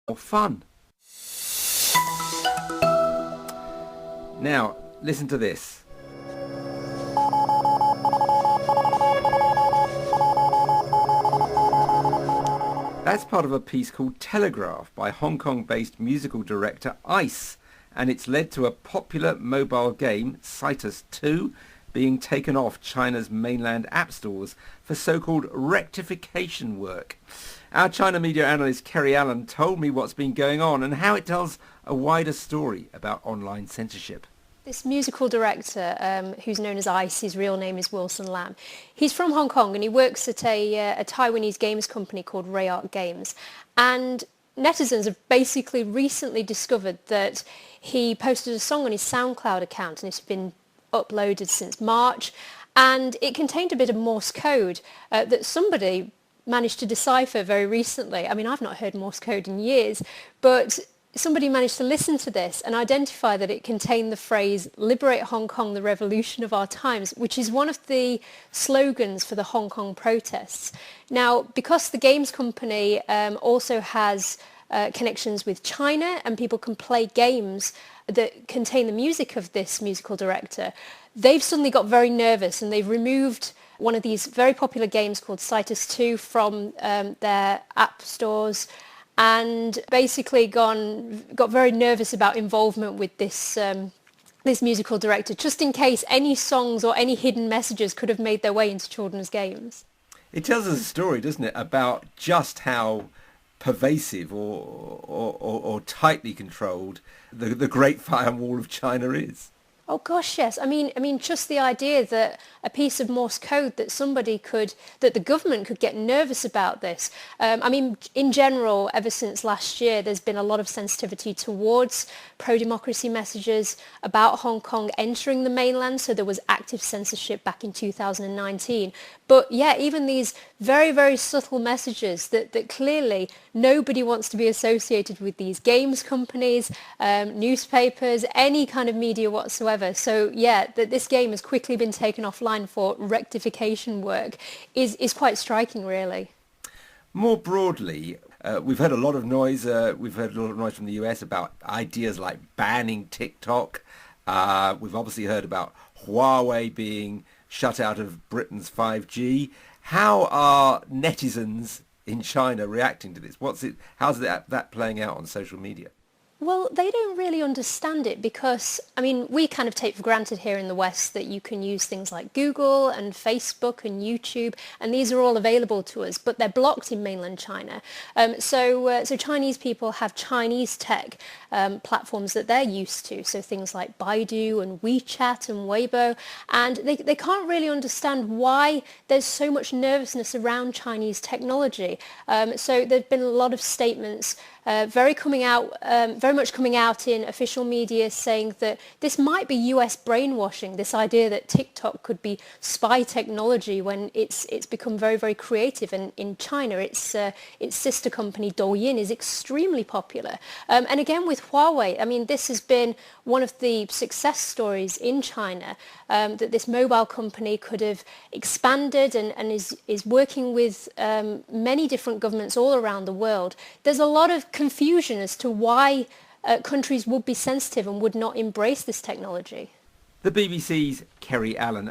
more fun. Now, listen to this. That's part of a piece called Telegraph by Hong Kong-based musical director Ice, and it's led to a popular mobile game, Citus 2, being taken off China's mainland app stores for so-called rectification work. Our China media analyst Kerry Allen told me what's been going on and how it tells a wider story about online censorship. This musical director, who's known as Ice, his real name is Wilson Lam. He's from Hong Kong and he works at a Taiwanese games company called Rayart Games. And netizens have basically recently discovered that he posted a song on his SoundCloud account, and it's been uploaded since March, and it contained a bit of Morse code that somebody managed to decipher very recently. I mean, I've not heard Morse code in years, but somebody managed to listen to this and identify that it contained the phrase "Liberate Hong Kong, the revolution of our times," which is one of the slogans for the Hong Kong protests. Now, because the games company also has connections with China, and people can play games that contain the music of this musical director, they've suddenly got very nervous and they've removed one of these very popular games called Citus 2 from their app stores, and basically got very nervous about involvement with this musical director, just in case any songs or any hidden messages could have made their way into children's games. It tells us a story, doesn't it, about just how pervasive or tightly controlled the Great Firewall of China is. Oh gosh, yes. I mean, just the idea that a piece of Morse code that that the government could get nervous about this. I mean, in general, ever since last year, there's been a lot of sensitivity towards pro-democracy messages about Hong Kong entering the mainland. So there was active censorship back in 2019. But yeah, even these very, very subtle messages that clearly nobody wants to be associated with these games companies, newspapers, any kind of media whatsoever. So yeah, that this game has quickly been taken offline for rectification work is quite striking, really. More broadly, we've heard a lot of noise. We've heard a lot of noise from the US about ideas like banning TikTok. We've obviously heard about Huawei being shut out of Britain's 5G. How are netizens in China reacting to this? How's that playing out on social media? Well, they don't really understand it because, I mean, we kind of take for granted here in the West that you can use things like Google and Facebook and YouTube, and these are all available to us, but they're blocked in mainland China. So Chinese people have Chinese tech platforms that they're used to, so things like Baidu and WeChat and Weibo, and they can't really understand why there's so much nervousness around Chinese technology. So there've been a lot of statements very much coming out in official media saying that this might be US brainwashing, this idea that TikTok could be spy technology when it's become very, very creative. And in China, its sister company Douyin is extremely popular. And again, with Huawei, I mean, this has been one of the success stories in China, that this mobile company could have expanded and is working with many different governments all around the world. There's a lot of confusion as to why countries would be sensitive and would not embrace this technology. The BBC's Kerry Allen.